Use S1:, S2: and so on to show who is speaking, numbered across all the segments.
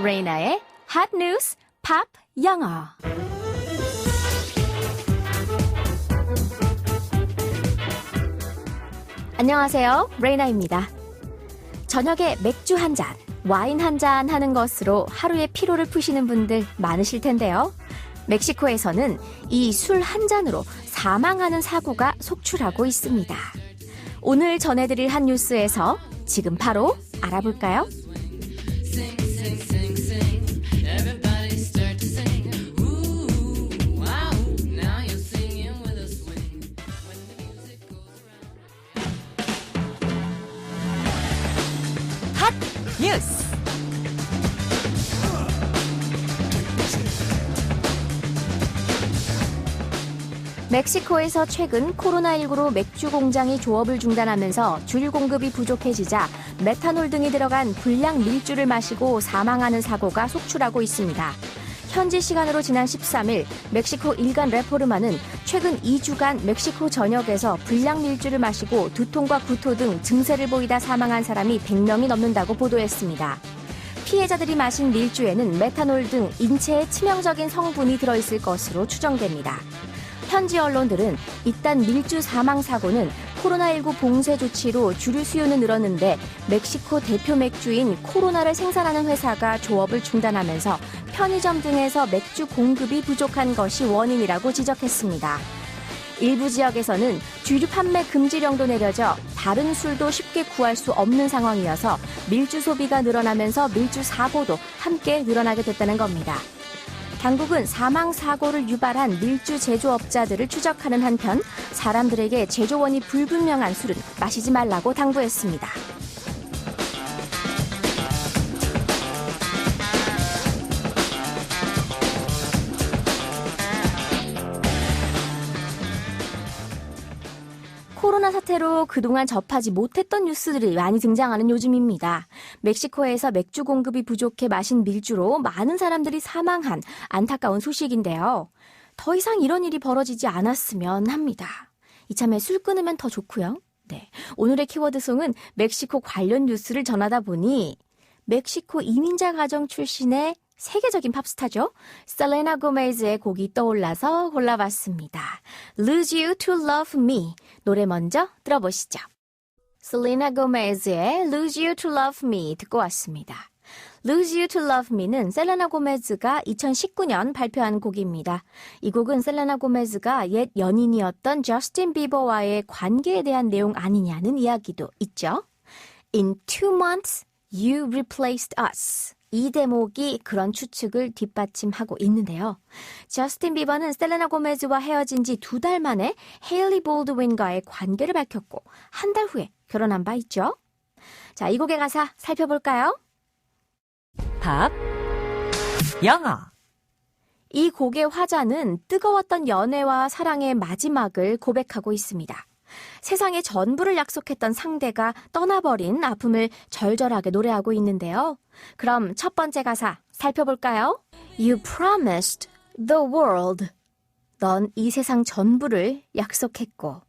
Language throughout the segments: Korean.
S1: 레이나의 Hot News 팝 영어. 안녕하세요, 레이나입니다. 저녁에 맥주 한 잔, 와인 한 잔 하는 것으로 하루의 피로를 푸시는 분들 많으실 텐데요. 멕시코에서는 이 술 한 잔으로 사망하는 사고가 속출하고 있습니다. 오늘 전해드릴 한 뉴스에서 지금 바로 알아볼까요? 핫 뉴스! 멕시코에서 최근 코로나19로 맥주 공장이 조업을 중단하면서 줄 공급이 부족해지자 메탄올 등이 들어간 불량 밀주를 마시고 사망하는 사고가 속출하고 있습니다. 현지 시간으로 지난 13일 멕시코 일간 레포르마는 최근 2주간 멕시코 전역에서 불량 밀주를 마시고 두통과 구토 등 증세를 보이다 사망한 사람이 100명이 넘는다고 보도했습니다. 피해자들이 마신 밀주에는 메탄올 등 인체에 치명적인 성분이 들어있을 것으로 추정됩니다. 현지 언론들은 이딴 밀주 사망 사고는 코로나19 봉쇄 조치로 주류 수요는 늘었는데 멕시코 대표 맥주인 코로나를 생산하는 회사가 조업을 중단하면서 편의점 등에서 맥주 공급이 부족한 것이 원인이라고 지적했습니다. 일부 지역에서는 주류 판매 금지령도 내려져 다른 술도 쉽게 구할 수 없는 상황이어서 밀주 소비가 늘어나면서 밀주 사고도 함께 늘어나게 됐다는 겁니다. 당국은 사망 사고를 유발한 밀주 제조업자들을 추적하는 한편 사람들에게 제조원이 불분명한 술은 마시지 말라고 당부했습니다. 코로나 사태로 그동안 접하지 못했던 뉴스들이 많이 등장하는 요즘입니다. 멕시코에서 맥주 공급이 부족해 마신 밀주로 많은 사람들이 사망한 안타까운 소식인데요. 더 이상 이런 일이 벌어지지 않았으면 합니다. 이참에 술 끊으면 더 좋고요. 네, 오늘의 키워드송은 멕시코 관련 뉴스를 전하다 보니 멕시코 이민자 가정 출신의 세계적인 팝스타죠. 셀레나 고메즈의 곡이 떠올라서 골라봤습니다. Lose You to Love Me. 노래 먼저 들어보시죠. 셀레나 고메즈의 Lose You to Love Me 듣고 왔습니다. Lose You to Love Me는 셀레나 고메즈가 2019년 발표한 곡입니다. 이 곡은 셀레나 고메즈가 옛 연인이었던 저스틴 비버와의 관계에 대한 내용 아니냐는 이야기도 있죠. In 2 months, you replaced us. 이 대목이 그런 추측을 뒷받침하고 있는데요. 저스틴 비버는 셀레나 고메즈와 헤어진 지 2달 만에 헤일리 볼드윈과의 관계를 밝혔고 한 달 후에 결혼한 바 있죠. 자, 이 곡의 가사 살펴볼까요?
S2: 팝 영어.
S1: 이 곡의 화자는 뜨거웠던 연애와 사랑의 마지막을 고백하고 있습니다. 세상의 전부를 약속했던 상대가 떠나버린 아픔을 절절하게 노래하고 있는데요. 그럼 첫 번째 가사 살펴볼까요? You promised the world. 넌 이 세상 전부를 약속했고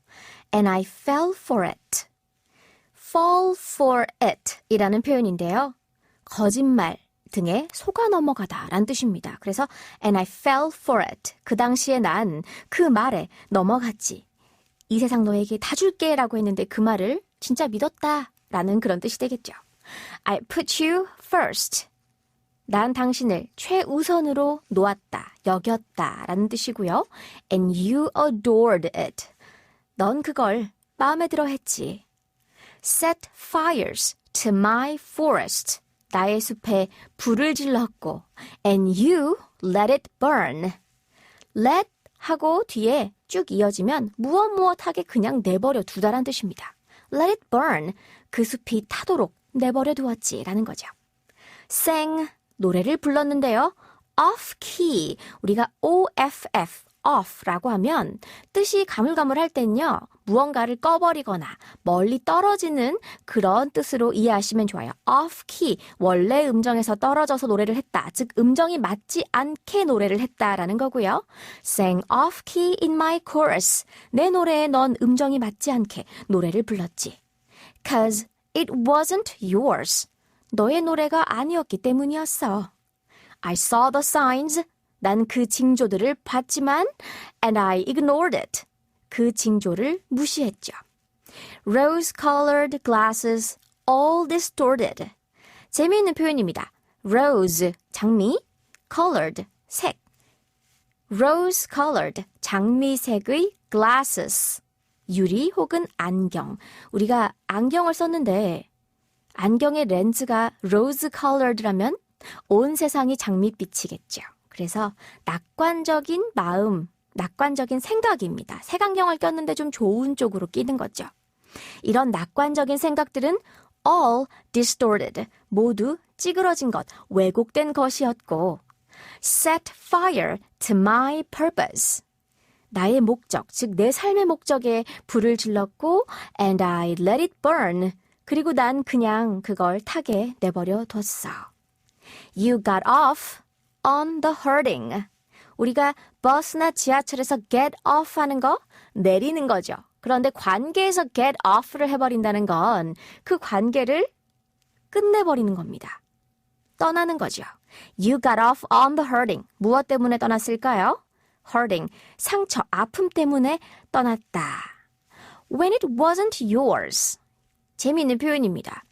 S1: And I fell for it. fall for it 이라는 표현인데요. 거짓말 등에 속아 넘어가다 라는 뜻입니다. 그래서 And I fell for it. 그 당시에 난 그 말에 넘어갔지. 이 세상 너에게 다 줄게 라고 했는데 그 말을 진짜 믿었다 라는 그런 뜻이 되겠죠. I put you first. 난 당신을 최우선으로 놓았다, 여겼다 라는 뜻이고요. And you adored it. 넌 그걸 마음에 들어 했지. Set fires to my forest. 나의 숲에 불을 질렀고 And you let it burn. Let 하고 뒤에 쭉 이어지면 무엇무엇하게 그냥 내버려 두다란 뜻입니다. Let it burn. 그 숲이 타도록 내버려 두었지 라는 거죠. sang, 노래를 불렀는데요. off key, 우리가 OFF, off라고 하면 뜻이 가물가물할 땐요. 무언가를 꺼버리거나 멀리 떨어지는 그런 뜻으로 이해하시면 좋아요. off key, 원래 음정에서 떨어져서 노래를 했다. 즉 음정이 맞지 않게 노래를 했다라는 거고요. sang off key in my chorus. 내 노래에 넌 음정이 맞지 않게 노래를 불렀지. Cause it wasn't yours. 너의 노래가 아니었기 때문이었어. I saw the signs. 난 그 징조들을 봤지만 and I ignored it. 그 징조를 무시했죠. Rose-colored glasses, all distorted. 재미있는 표현입니다. Rose, 장미, colored, 색. Rose-colored, 장미색의 glasses, 유리 혹은 안경. 우리가 안경을 썼는데 안경의 렌즈가 rose-colored라면 온 세상이 장밋빛이겠죠. 그래서 낙관적인 마음, 낙관적인 생각입니다. 색안경을 꼈는데 좀 좋은 쪽으로 끼는 거죠. 이런 낙관적인 생각들은 all distorted, 모두 찌그러진 것, 왜곡된 것이었고 set fire to my purpose, 나의 목적, 즉 내 삶의 목적에 불을 질렀고 and I let it burn, 그리고 난 그냥 그걸 타게 내버려 뒀어. You got off on the hurting. 우리가 버스나 지하철에서 get off 하는 거 내리는 거죠. 그런데 관계에서 get off를 해버린다는 건 그 관계를 끝내버리는 겁니다. 떠나는 거죠. You got off on the hurting. 무엇 때문에 떠났을까요? hurting, 상처, 아픔 때문에 떠났다. When it wasn't yours. 재미있는 표현입니다.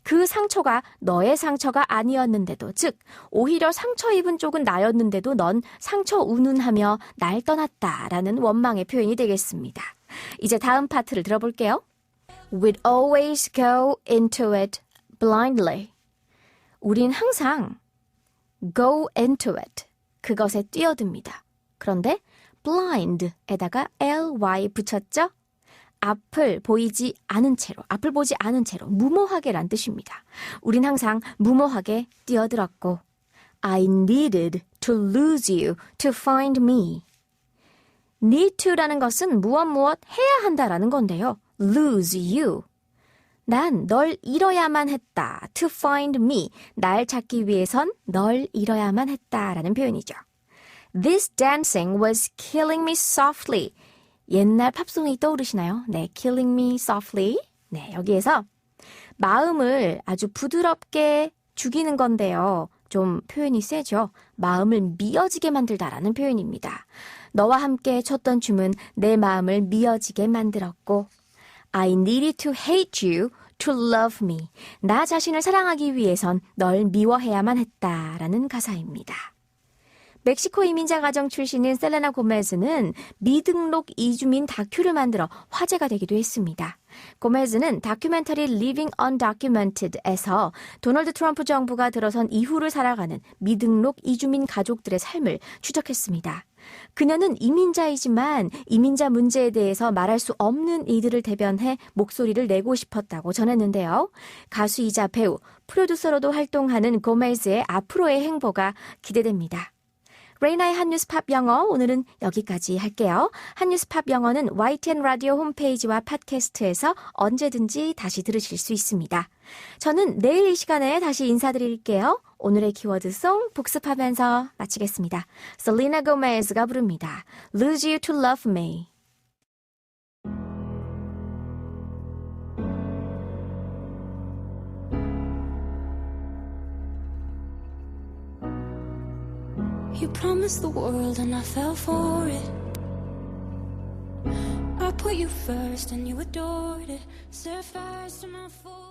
S1: 그 상처가 너의 상처가 아니었는데도, 즉 오히려 상처 입은 쪽은 나였는데도 넌 상처 운운하며 날 떠났다라는 원망의 표현이 되겠습니다. 이제 다음 파트를 들어볼게요. We'd always go into it blindly. 우린 항상 go into it, 그것에 뛰어듭니다. 그런데 blind에다가 ly 붙였죠? 앞을 보이지 않은 채로, 앞을 보지 않은 채로, 무모하게란 뜻입니다. 우린 항상 무모하게 뛰어들었고 I needed to lose you to find me. need to라는 것은 무엇 해야 한다라는 건데요. lose you. 난 널 잃어야만 했다. to find me. 날 찾기 위해선 널 잃어야만 했다라는 표현이죠. This dancing was killing me softly. 옛날 팝송이 떠오르시나요? 네, Killing Me Softly. 네, 여기에서 마음을 아주 부드럽게 죽이는 건데요. 좀 표현이 세죠? 마음을 미어지게 만들다라는 표현입니다. 너와 함께 췄던 춤은 내 마음을 미어지게 만들었고 I needed to hate you to love me. 나 자신을 사랑하기 위해선 널 미워해야만 했다라는 가사입니다. 멕시코 이민자 가정 출신인 셀레나 고메즈는 미등록 이주민 다큐를 만들어 화제가 되기도 했습니다. 고메즈는 다큐멘터리 Living Undocumented에서 도널드 트럼프 정부가 들어선 이후를 살아가는 미등록 이주민 가족들의 삶을 추적했습니다. 그녀는 이민자이지만 이민자 문제에 대해서 말할 수 없는 이들을 대변해 목소리를 내고 싶었다고 전했는데요. 가수이자 배우, 프로듀서로도 활동하는 고메즈의 앞으로의 행보가 기대됩니다. 레이나의 한뉴스 팝 영어, 오늘은 여기까지 할게요. 한뉴스 팝 영어는 YTN 라디오 홈페이지와 팟캐스트에서 언제든지 다시 들으실 수 있습니다. 저는 내일 이 시간에 다시 인사드릴게요. 오늘의 키워드송 복습하면서 마치겠습니다. 셀레나 고메즈가 부릅니다. Lose You to Love Me.
S3: You promised the world and I fell for it. I put you first and you adored it. Set fires to my phone.